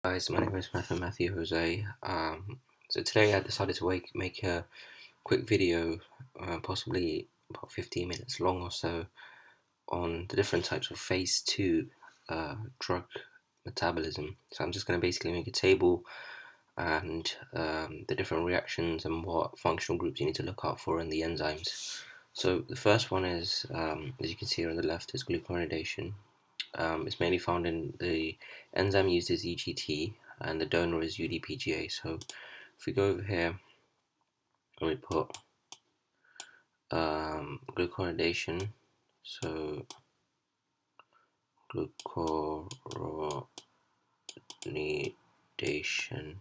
Guys, my name is Matthew Jose. So today I decided to make a quick video, possibly about 15 minutes long or so, on the different types of phase 2 drug metabolism. So I'm just going to basically make a table and the different reactions and what functional groups you need to look out for in the enzymes. So the first one is, as you can see here on the left, is glucuronidation. It's mainly found in the enzyme used is UGT and the donor is UDPGA. So if we go over here and we put glucuronidation, so glucuronidation,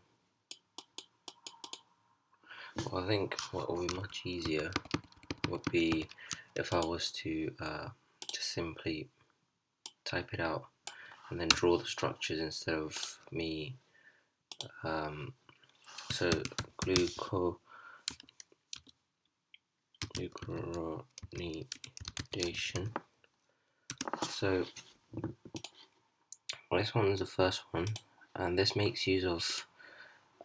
well, I think what would be much easier would be if I was to just simply type it out and then draw the structures instead of me. So glucuronidation. So this one is the first one, and this makes use of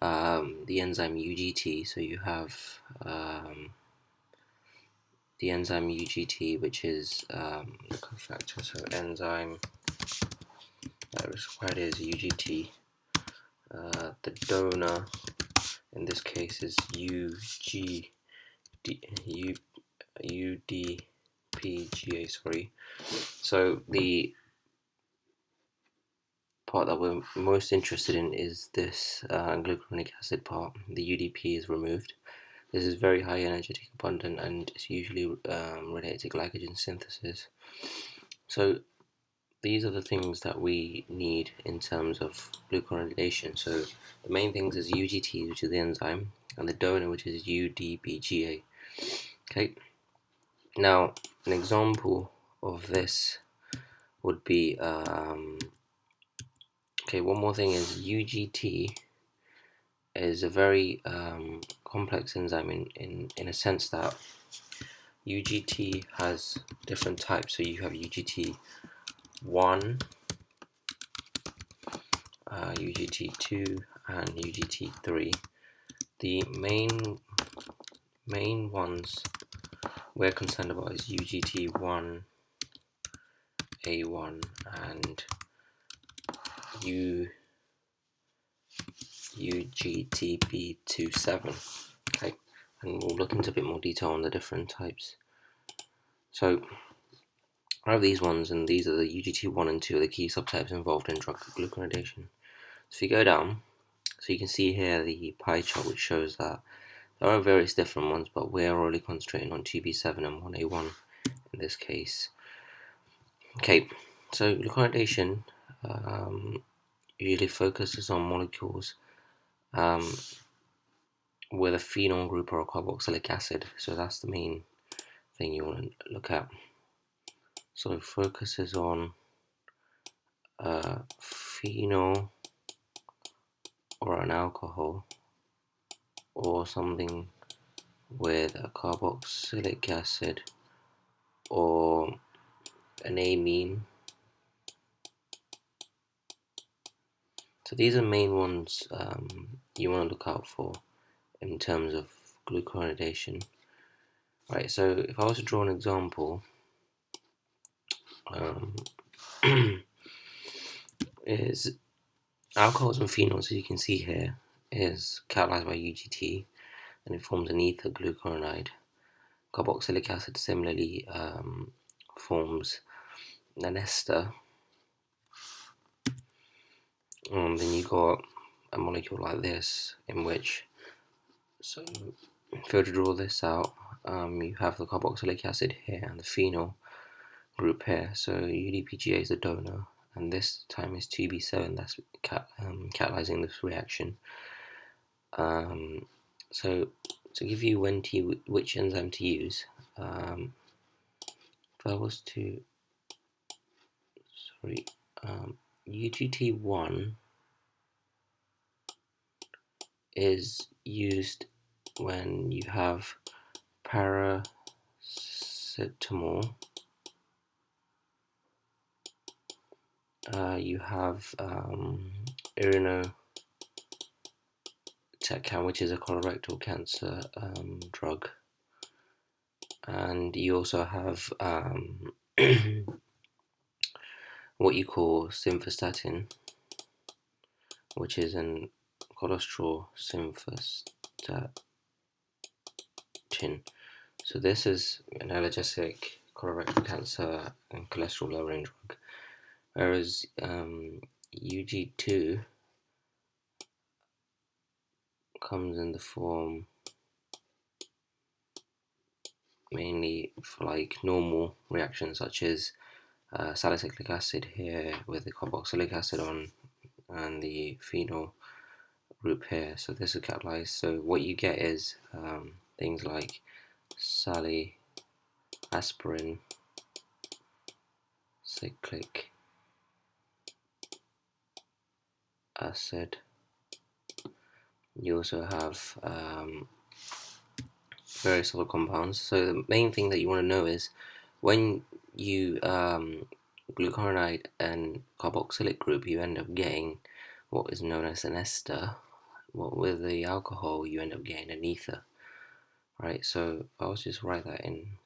the enzyme UGT. So you have the enzyme UGT, which is the cofactor. So enzyme that is required is UGT. The donor in this case is UDPGA. Sorry. So the part that we're most interested in is this glucuronic acid part. The UDP is removed. This is very high energetic abundant and it's usually related to glycogen synthesis. So these are the things that we need in terms of glucuronidation. So the main things is UGT, which is the enzyme, and the donor, which is UDPGA. Okay. Now an example of this would be okay. One more thing is UGT is a very complex enzyme in a sense that UGT has different types. So you have UGT1, UGT2, and UGT3. The main ones we're concerned about is UGT1, A1, and UGTB27. Okay, and we'll look into a bit more detail on the different types. So I have these ones, and these are the UGT1 and 2 are the key subtypes involved in drug glucuronidation. So if you go down, so you can see here the pie chart, which shows that there are various different ones, but we're already concentrating on 2B7 and 1A1 in this case. Okay, so glucuronidation usually focuses on molecules with a phenol group or a carboxylic acid. So that's the main thing you want to look at. So it focuses on phenol or an alcohol or something with a carboxylic acid or an amine. So these are main ones you want to look out for in terms of glucuronidation. Right, so if I was to draw an example, is alcohols and phenols, as you can see here, is catalyzed by UGT and it forms an ether glucuronide. Carboxylic acid similarly forms an ester. Then you got a molecule like this, in which, so if you were to draw this out, you have the carboxylic acid here and the phenol group here. So UDPGA is the donor, and this time is 2B7 that's catalyzing this reaction. So to give you which enzyme to use, if I was to, sorry, UGT1 is used when you have PARACETAMOL you have Irinotecan, which is a colorectal cancer drug, and you also have what you call simvastatin, which is an cholesterol simvastatin. So this is an allergesic colorectal cancer and cholesterol lowering drug, whereas UG2 comes in the form mainly for like normal reactions such as salicylic acid here with the carboxylic acid on and the phenol group here. So this is catalyzed. So what you get is things like sally, aspirin, cyclic acid. You also have various other compounds. So the main thing that you want to know is when you glucuronide and carboxylic group, you end up getting what is known as an ester. What with the alcohol, you end up getting an ether, right? So I'll just write that in,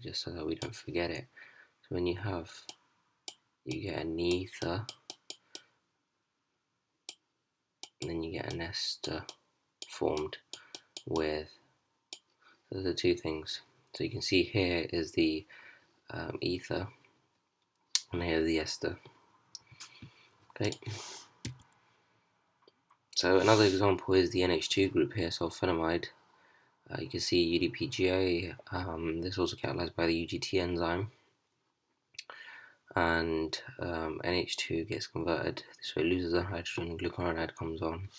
just so that we don't forget it. So when you get an ether, and then you get an ester formed with, those are two things. So you can see here is the ether, and here is the ester. Okay. So another example is the NH2 group here, sulfonamide. You can see UDPGA. This is also catalyzed by the UGT enzyme, and NH2 gets converted, so it loses the hydrogen. Glucuronide comes on.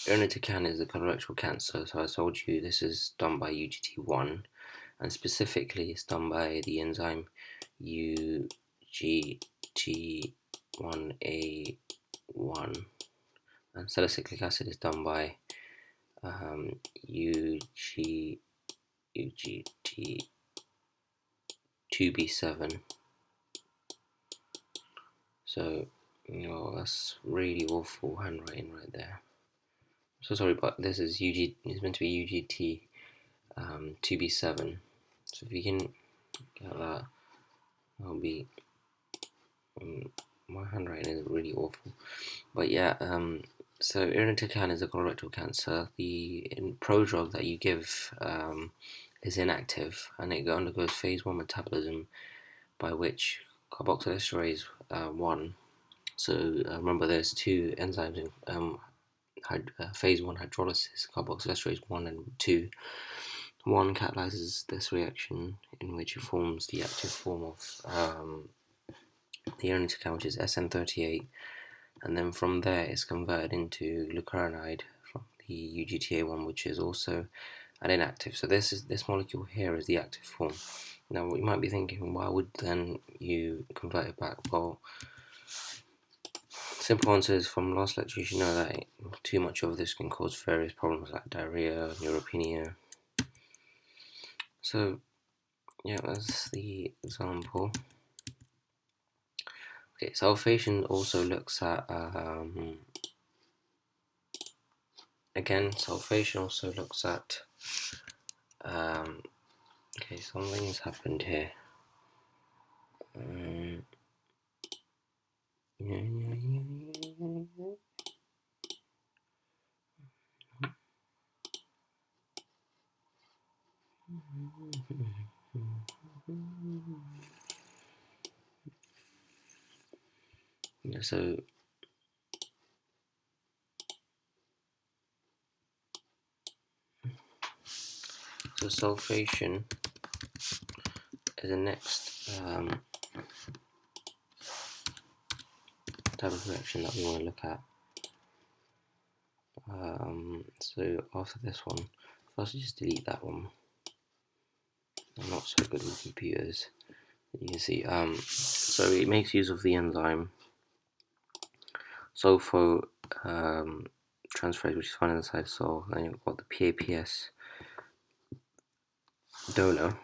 Irinotecan is a colorectal cancer, so I told you this is done by UGT1, and specifically it's done by the enzyme UGT1A1, and salicylic acid is done by UGT2B7. So, that's really awful handwriting right there. So sorry, but this is it's meant to be UGT 2B7. So if you can get that, that'll be. My handwriting is really awful, but yeah. So irinotecan is a colorectal cancer. The prodrug that you give is inactive, and it undergoes phase 1 metabolism, by which carboxylesterase 1. So remember, there's two enzymes in phase 1 hydrolysis, carboxylesterase 1 and 2. One catalyzes this reaction in which it forms the active form of the irinotecan, which is SN38, and then from there it's converted into glucuronide from the UGTA1, which is also an inactive. So this molecule here is the active form. Now you might be thinking, why would then you convert it back? Well, simple answer is, from last lecture you should know that too much of this can cause various problems like diarrhea, neutropenia. So yeah, that's the example. Okay, sulfation also looks at okay, something has happened here. So sulfation is the next type of reaction that we want to look at. So after this one, first just delete that one. I'm not so good with computers. You can see, so it makes use of the enzyme sulfo transferase, which is found in the cytosol. Then you've got the PAPS donor,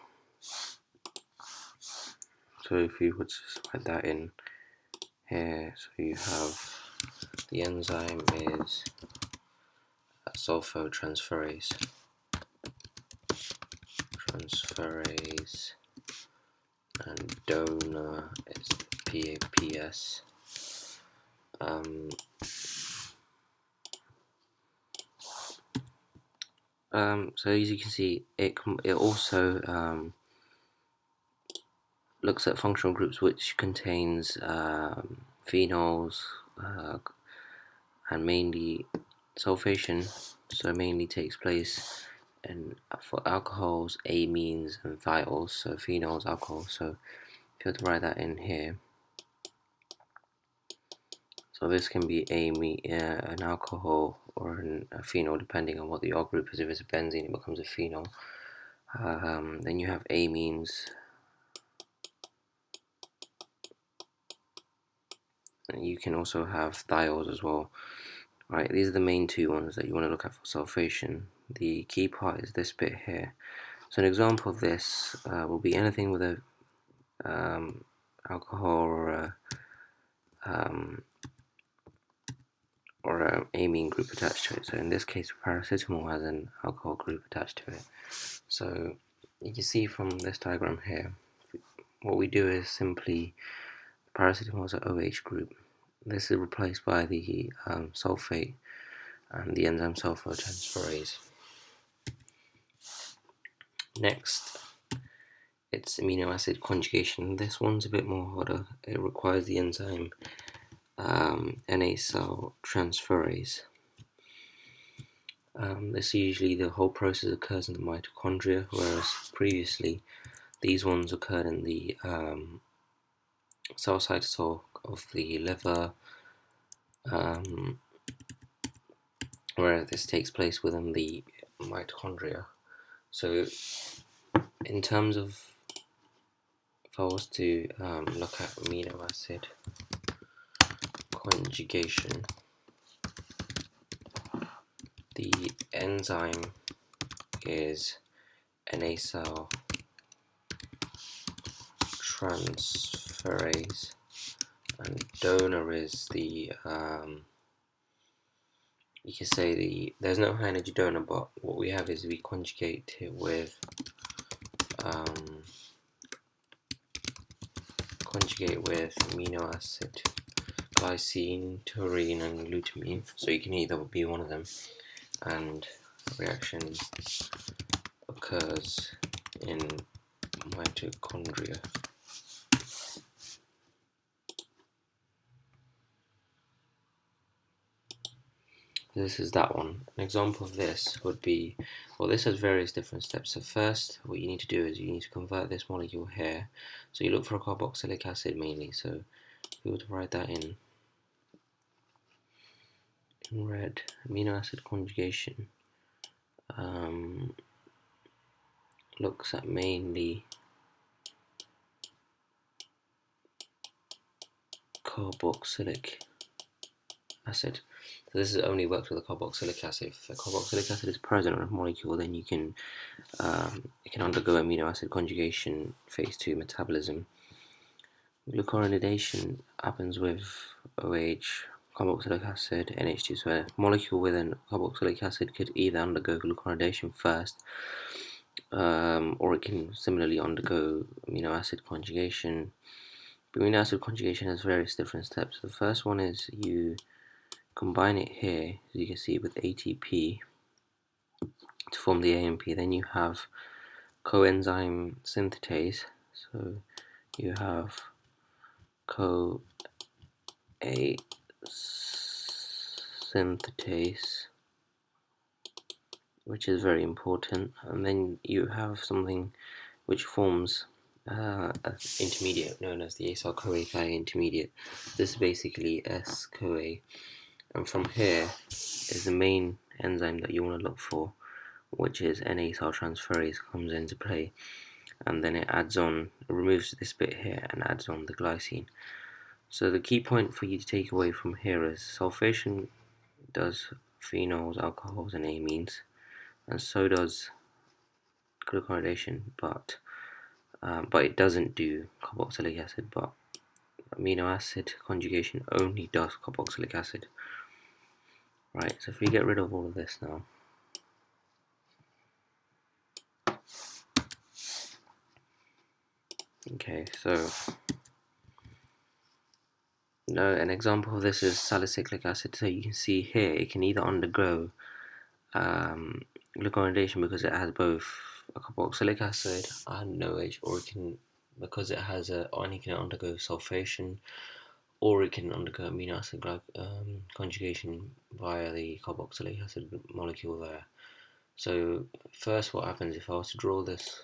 So if you would just write that in here, so you have the enzyme is sulfotransferase, and donor is PAPS. So as you can see, it also looks at functional groups which contains phenols, and mainly sulfation. So mainly takes place for alcohols, amines, and thiols. So phenols, alcohols. So if you were to write that in here, so this can be an alcohol or a phenol, depending on what the R group is. If it's a benzene, it becomes a phenol. Then you have amines. And you can also have thiols as well. Right, these are the main two ones that you want to look at for sulfation. The key part is this bit here. So an example of this will be anything with a alcohol or an amine group attached to it. So in this case, paracetamol has an alcohol group attached to it. So you can see from this diagram here, what we do is simply paracetamol is an OH group. This is replaced by the sulfate and the enzyme sulfotransferase. Next, it's amino acid conjugation. This one's a bit more harder. It requires the enzyme NA-cell-transferase. This usually the whole process occurs in the mitochondria, whereas previously these ones occurred in the cell cytosol of the liver, where this takes place within the mitochondria. So in terms of, if I was to look at amino acid conjugation, the enzyme is NA-cell transferase, and donor is the you can say there's no high energy donor, but what we have is we conjugate it with amino acid, glycine, taurine, and glutamine. So you can either be one of them, and a reaction occurs in mitochondria. This is that one. An example of this would be, well, this has various different steps. So first, what you need to do is you need to convert this molecule here. So you look for a carboxylic acid mainly. So if we were to write that in red, amino acid conjugation looks at mainly carboxylic acid. So this is only works with a carboxylic acid. If a carboxylic acid is present on a molecule, then you can it can undergo amino acid conjugation phase 2 metabolism. Glucuronidation happens with OH, carboxylic acid, NH2. So a molecule with a carboxylic acid could either undergo glucuronidation first, or it can similarly undergo amino acid conjugation. Amino acid conjugation has various different steps. The first one is you combine it here, as you can see, with ATP to form the AMP. Then you have coenzyme synthetase. So you have synthetase, which is very important, and then you have something which forms an intermediate known as the acyl-CoA intermediate. This is basically S-CoA, and from here is the main enzyme that you want to look for, which is NA-cell transferase comes into play, and then it adds on, it removes this bit here and adds on the glycine. So the key point for you to take away from here is sulfation does phenols, alcohols, and amines, and so does glucuronidation, but but it doesn't do carboxylic acid, but amino acid conjugation only does carboxylic acid. Right, so if we get rid of all of this now, okay, so an example of this is salicylic acid. So you can see here it can either undergo glucuronidation because it has both a carboxylic acid and an OH, or it can, because it has and it can undergo sulfation, or it can undergo amino acid conjugation via the carboxylic acid molecule there. So first, what happens if I was to draw this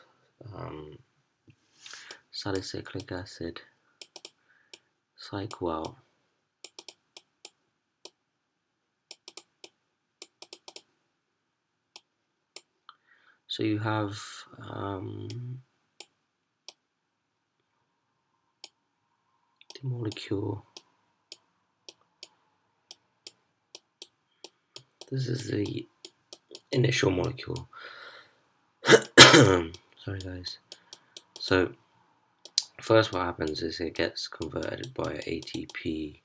salicylic acid cycle out? So you have the molecule. This is the initial molecule. Sorry guys. So first what happens is it gets converted by ATP.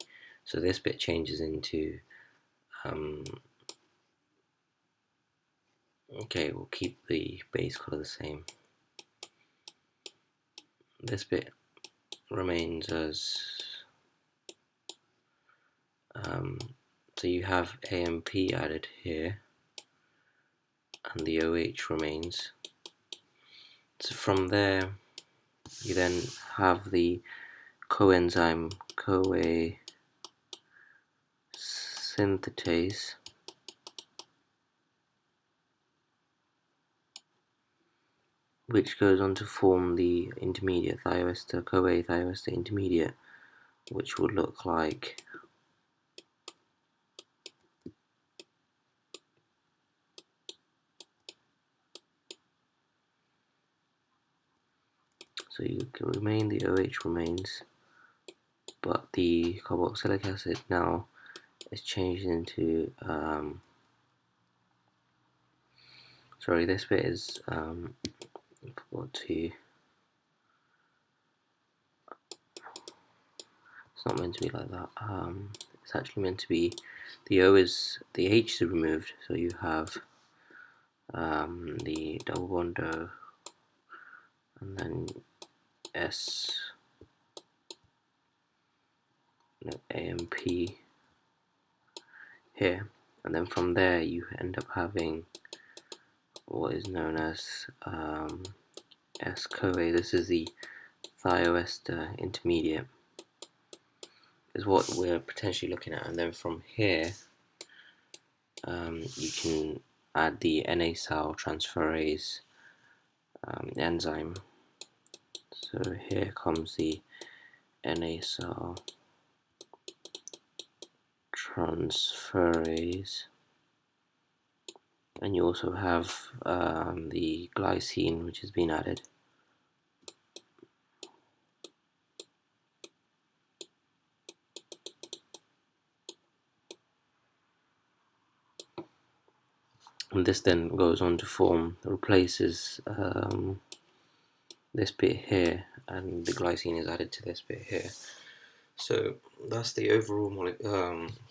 So this bit changes into okay, we'll keep the base color the same. This bit remains as so you have AMP added here, and the OH remains. So from there, you then have the coenzyme CoA synthetase, which goes on to form the intermediate thioester, CoA thioester intermediate, which would look like so you can remain, the OH remains, but the carboxylic acid now is changed into sorry, this bit is forgot to, it's not meant to be like that. It's actually meant to be, the H is removed, so you have the double bond O, and then S, AMP here, and then from there you end up having what is known as S-CoA. This is the thioester intermediate, is what we're potentially looking at, and then from here you can add the NA-sal transferase enzyme. So here comes the NA-sal transferase, and you also have the glycine, which has been added. And this then goes on to form, replaces this bit here, and the glycine is added to this bit here. So that's the overall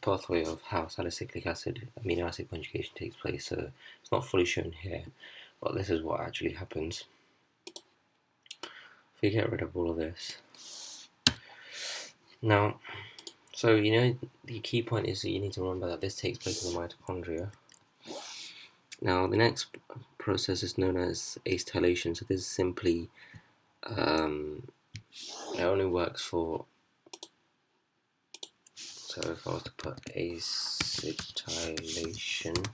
pathway of how salicylic acid amino acid conjugation takes place. So it's not fully shown here, but this is what actually happens. If we get rid of all of this. Now, so the key point is that you need to remember that this takes place in the mitochondria. Now the next process is known as acetylation. So this is simply it only works for, so if I was to put acetylation,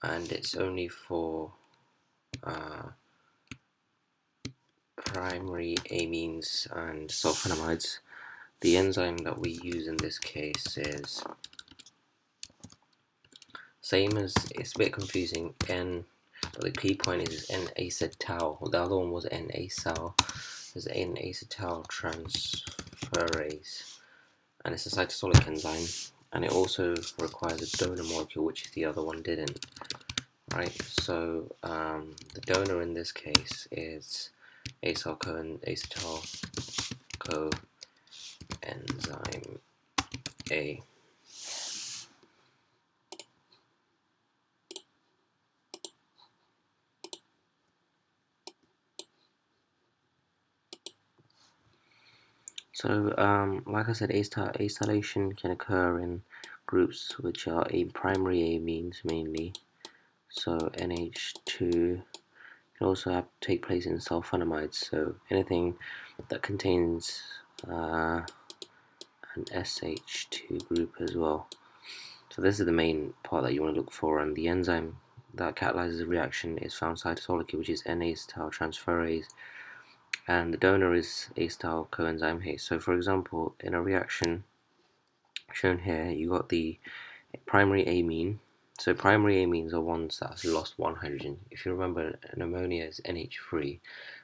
and it's only for primary amines and sulfonamides. The enzyme that we use in this case is same as, it's a bit confusing, but the key point is N-acetal. The other one was N-acetol. There's N-acetal transferase, and it's a cytosolic enzyme, and it also requires a donor molecule, which the other one didn't. Right, so the donor in this case is acetyl coenzyme A. So, like I said, acetylation can occur in groups which are primary amines mainly. So NH2 can also take place in sulfonamides. So anything that contains an SH2 group as well. So this is the main part that you want to look for, and the enzyme that catalyzes the reaction is found cytotolically, which is N-acetyltransferase, and the donor is acetyl coenzyme A. So for example, in a reaction shown here, you got the primary amine. So primary amines are ones that have lost one hydrogen. If you remember, an ammonia is NH3.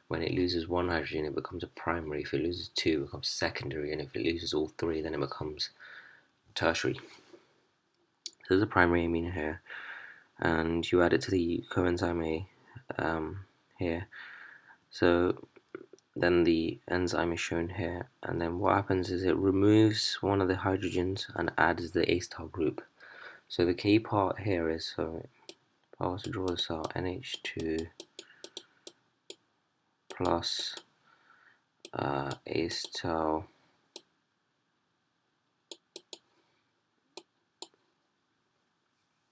When it loses one hydrogen, it becomes a primary. If it loses two, it becomes secondary, and if it loses all three, then it becomes tertiary. So there's a primary amine here, and you add it to the coenzyme A here. So then the enzyme is shown here, and then what happens is it removes one of the hydrogens and adds the acetyl group. So the key part here is, so if I was to draw this out, NH2 plus acetyl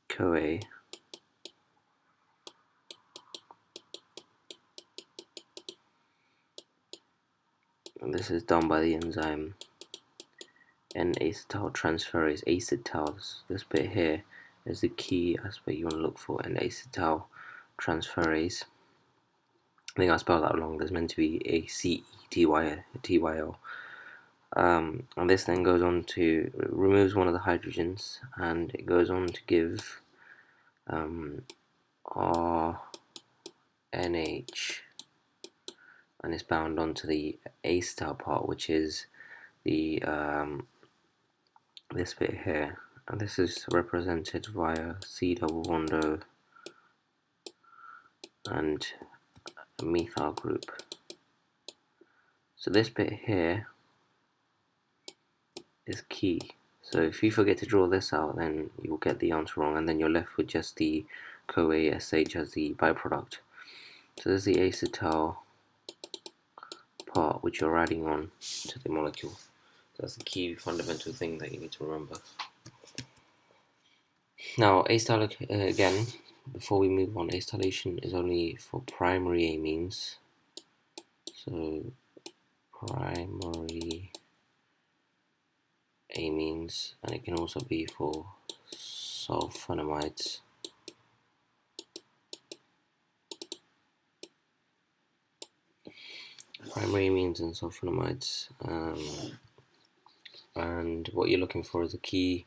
CoA, and this is done by the enzyme N-acetyltransferase, acetyls. This bit here is the key aspect you want to look for, N-acetyltransferase. I think I spelled that wrong. There's meant to be A-C-E-T-Y-L. And this then goes on to removes one of the hydrogens, and it goes on to give RNH, and it's bound onto the acetyl part, which is the this bit here, and this is represented via C double bond O and a methyl group. So this bit here is key. So if you forget to draw this out, then you'll get the answer wrong, and then you're left with just the CoA SH as the byproduct. So this is the acetyl part which you're adding on to the molecule. So that's the key fundamental thing that you need to remember. Now, acetyl again, before we move on, acetylation is only for primary amines. So primary amines, and it can also be for sulfonamides. Primary amines and sulfonamides, and what you're looking for is the key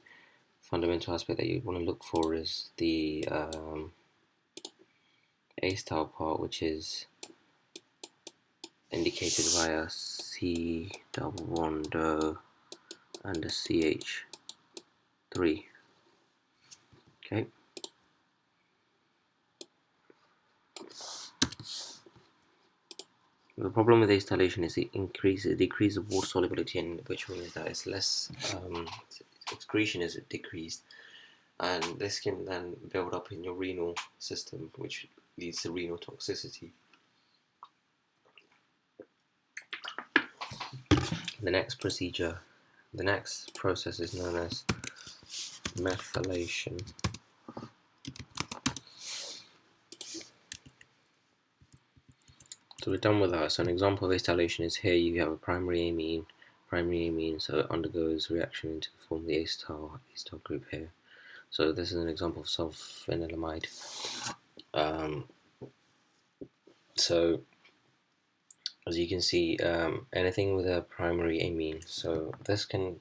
fundamental aspect that you want to look for is the acetyl part, which is indicated via C double bond O and a CH3. Okay. The problem with acetylation is it decreases of water solubility, and which means that it's less excretion is decreased, and this can then build up in your renal system, which leads to renal toxicity. The next process is known as methylation. So we're done with that. So an example of acetylation is here you have a primary amine, so it undergoes reaction to form the acetyl group here. So this is an example of sulfanilamide. So as you can see, anything with a primary amine, so this can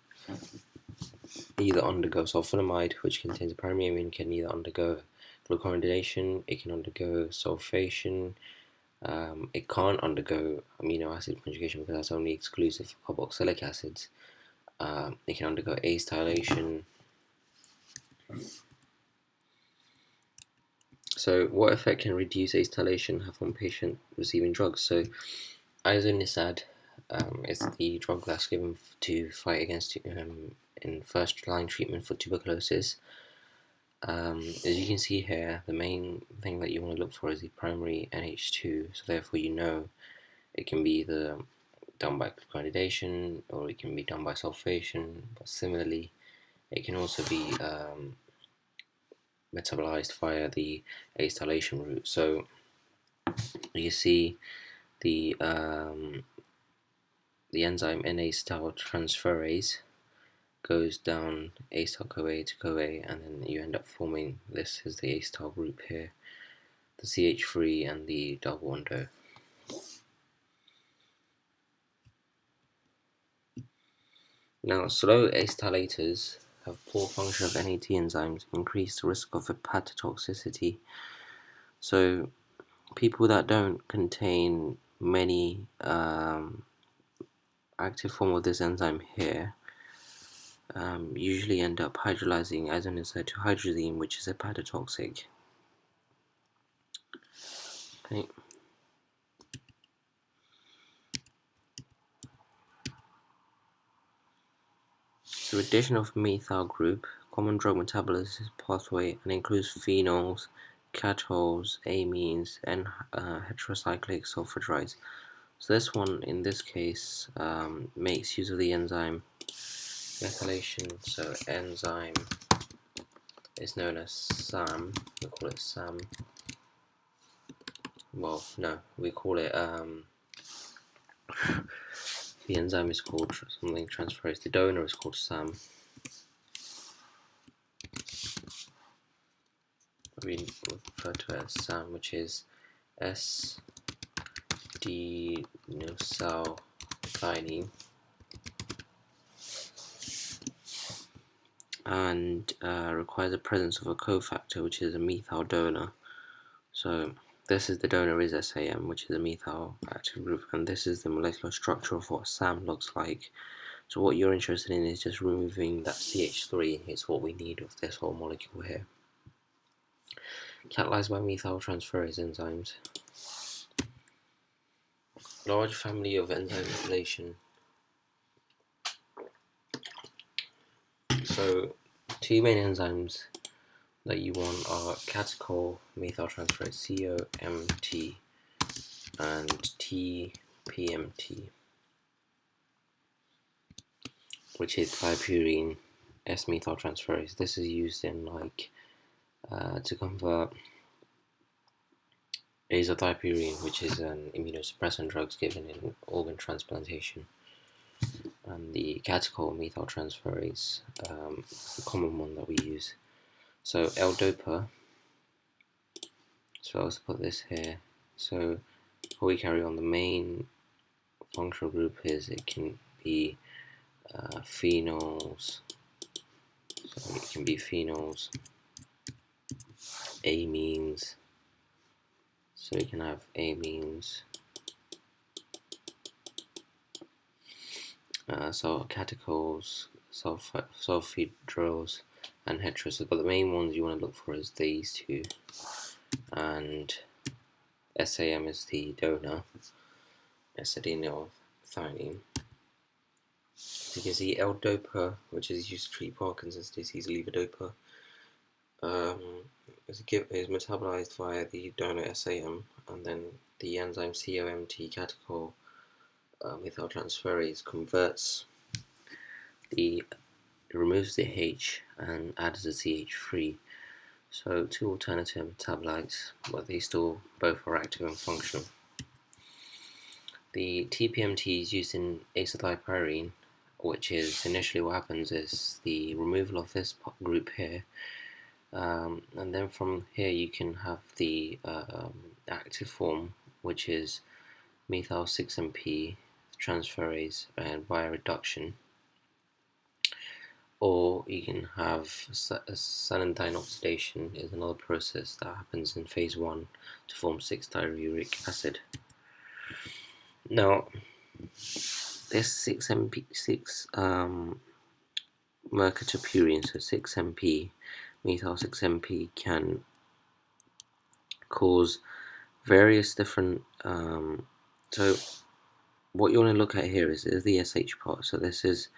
either undergo sulfonamide, which contains a primary amine, can either undergo glucuronidation, it can undergo sulfation, it can't undergo amino acid conjugation because that's only exclusive for carboxylic acids. It can undergo acetylation. So So what effect can reduced acetylation have on patient receiving drugs? So Isoniazid is the drug that's given to fight against in first-line treatment for tuberculosis. As you can see here, the main thing that you want to look for is the primary NH2. So therefore, you know it can be either done by conjugation or it can be done by sulfation. But similarly, it can also be metabolized via the acetylation route. So you see the enzyme N-acetyltransferase goes down acetyl-CoA to CoA, and then you end up forming this is the acetyl group here, the CH3 and the double bond O. Now, slow acetylators have poor function of NAT enzymes, increase the risk of hepatotoxicity. So people that don't contain many active form of this enzyme here usually end up hydrolyzing isoniazid to hydrazine, which is hepatotoxic. Okay. So addition of methyl group, common drug metabolism pathway, and includes phenols, catthols, amines, and heterocyclic sulfhydrides. So this one, in this case, makes use of the enzyme methylation. So enzyme is known as SAM. We call it SAM. Well, no, we call it the enzyme is called something transferase. The donor is called SAM. We refer to it as SAM, which is S-denosylthionine, and requires the presence of a cofactor, which is a methyl donor. So this is the donor is SAM, which is a methyl active group, and this is the molecular structure of what SAM looks like. So what you're interested in is just removing that CH3. It's what we need of this whole molecule here. Catalyzed by methyltransferase enzymes. Large family of enzyme methylation. So two main enzymes that you want are catechol methyltransferase COMT and TPMT, which is thiopurine S-methyltransferase. This is used in to convert azathioprine, which is an immunosuppressant drug given in organ transplantation, and the catechol methyltransferase, the common one that we use. So L-DOPA. So I'll just put this here. So before we carry on, the main functional group is it can be phenols. So it can be phenols, amines. So you can have amines, so catechols, sulfhydryls, and heteros. But the main ones you want to look for is these two, and SAM is the donor, S-adenosylthionine. So you can see L-DOPA, which is used to treat Parkinson's disease, levodopa, is metabolized via the donor SAM, and then the enzyme COMT, catechol methyltransferase, removes the H and adds the CH3. So two alternative metabolites, but they still both are active and functional. The TPMT is used in azathioprine, which is initially what happens is the removal of this group here, and then from here you can have the active form, which is methyl 6-MP transferase via reduction, or you can have sanandine oxidation is another process that happens in phase 1 to form 6-diuric acid. Now, this 6-MP, mercaptopurine, so 6-MP, methyl 6-MP can cause various different. So what you want to look at here is the SH part. So this is,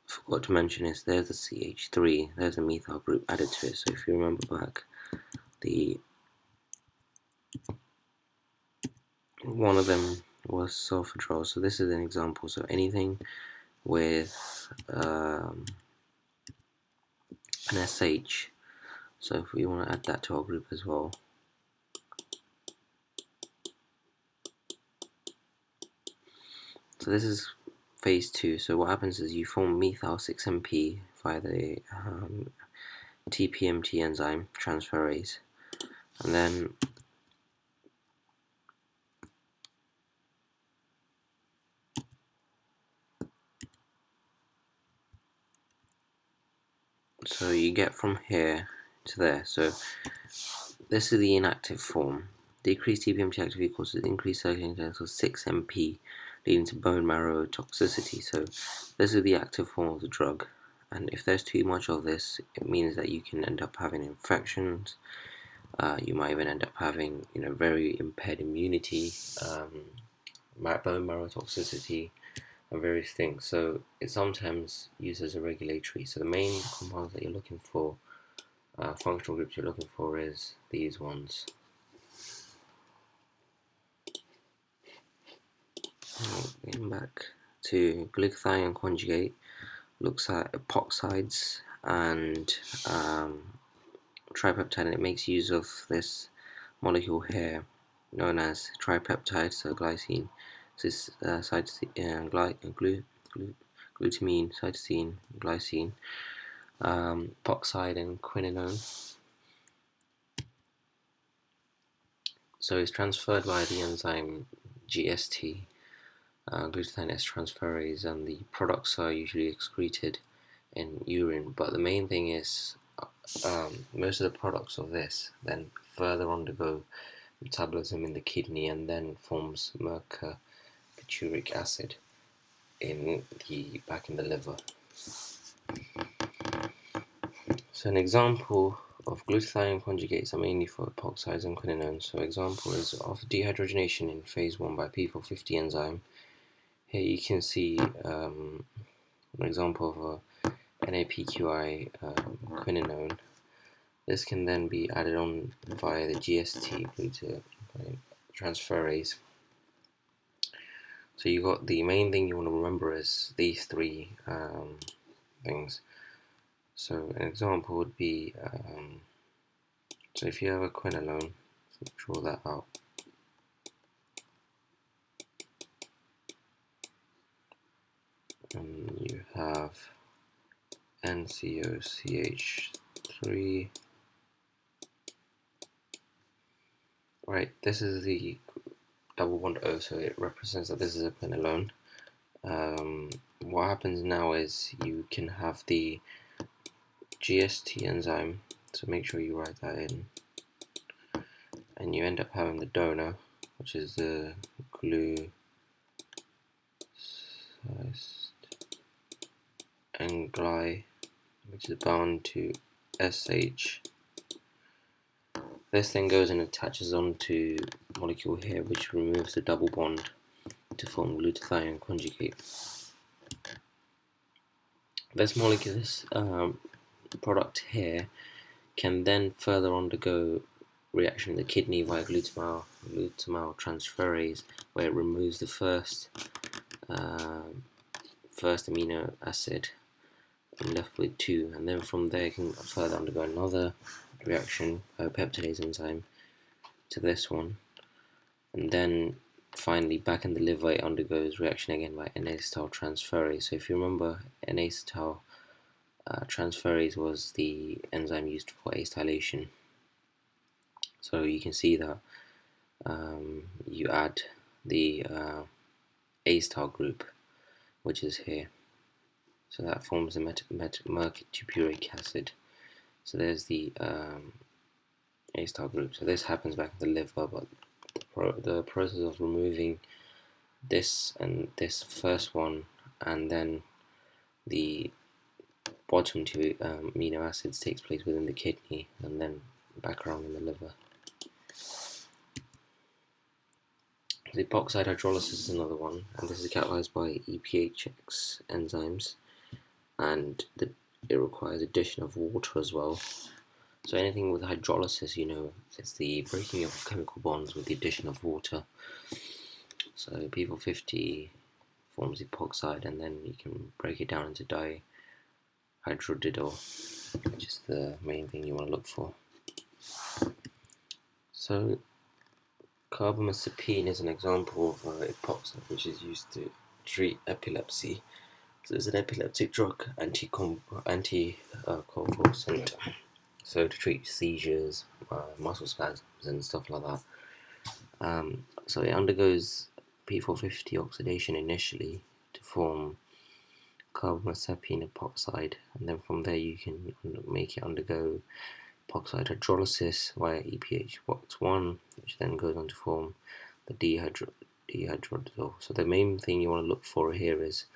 forgot to mention, is there's the CH3, there's a methyl group added to it. So if you remember back, one of them was sulfhydryl. So this is an example. So anything with an SH. So if we want to add that to our group as well. So this is phase 2. So what happens is you form methyl 6MP via the TPMT enzyme transferase, and then so you get from here to there. So this is the inactive form. Decreased TPMT activity causes increased circulating potential 6MP, leading to bone marrow toxicity. So this is the active form of the drug, and if there's too much of this, it means that you can end up having infections. You might even end up having, very impaired immunity, bone marrow toxicity, and various things. So it's sometimes used as a regulatory. So the main compounds that you're looking for, functional groups you're looking for, is these ones. Getting back to glutathione conjugate, looks at epoxides and tripeptide, and it makes use of this molecule here known as tripeptide, so glycine, glutamine, cytosine, glycine, epoxide, and quinone. So it's transferred by the enzyme GST, glutathione S transferase, and the products are usually excreted in urine. But the main thing is most of the products of this then further undergo metabolism in the kidney and then forms mercapturic acid back in the liver. So an example of glutathione conjugates are mainly for epoxides and quinones. So example is of dehydrogenation in phase 1 by P450 enzyme. Here you can see an example of a NAPQI quinone. This can then be added on via the GST glutathione transferase. So you got the main thing you want to remember is these three things. So an example would be, so if you have a quinolone, so draw that out. And you have NCOCH3. Right, this is the double bond O, so it represents that this is a quinolone. What happens now is you can have the GST enzyme, so make sure you write that in, and you end up having the donor, which is the glutathione and gly, which is bound to SH. This then goes and attaches onto a molecule here, which removes the double bond to form glutathione conjugate. This molecule, this product here, can then further undergo reaction in the kidney via glutamyl transferase, where it removes the first amino acid and left with 2, and then from there it can further undergo another reaction, peptidase enzyme, to this one, and then finally back in the liver it undergoes reaction again by N-acetyl transferase. So if you remember, N-acetyl transferase was the enzyme used for acetylation. So you can see that you add the acetyl group, which is here. So that forms the mercapturic acid. So there's the acetyl group. So this happens back in the liver, but the process of removing this and this first one, and then the bottom two amino acids, takes place within the kidney and then back around in the liver. The epoxide hydrolysis is another one, and this is catalyzed by EPHX enzymes, and it requires addition of water as well. So anything with hydrolysis, it's the breaking of chemical bonds with the addition of water. So P450 forms epoxide, and then you can break it down into dihydrodidyl, which is the main thing you want to look for. So carbamazepine is an example of epoxide which is used to treat epilepsy. So it's an epileptic drug, anti-convulsant. So to treat seizures, muscle spasms, and stuff like that. So it undergoes P450 oxidation initially to form carbamazepine epoxide, and then from there you can make it undergo epoxide hydrolysis via EPH1, which then goes on to form the dihydrodyl. So the main thing you want to look for here is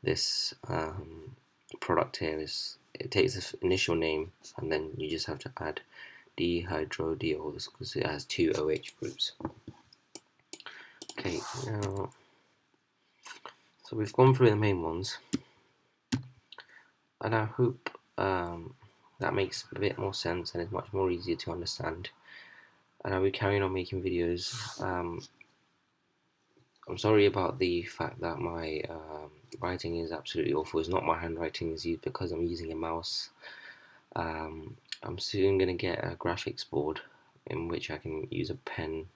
this product here. It takes its initial name, and then you just have to add dihydrodyl because it has two OH groups. Okay, now, so we've gone through the main ones, and I hope that makes a bit more sense and is much more easier to understand. And I'll be carrying on making videos. I'm sorry about the fact that my writing is absolutely awful. It's not my handwriting, it's used because I'm using a mouse. I'm soon going to get a graphics board in which I can use a pen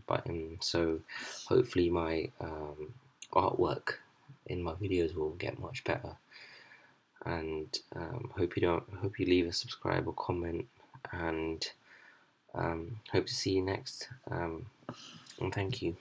button, so hopefully my artwork in my videos will get much better. And hope you leave a subscribe or comment, and hope to see you next. And thank you.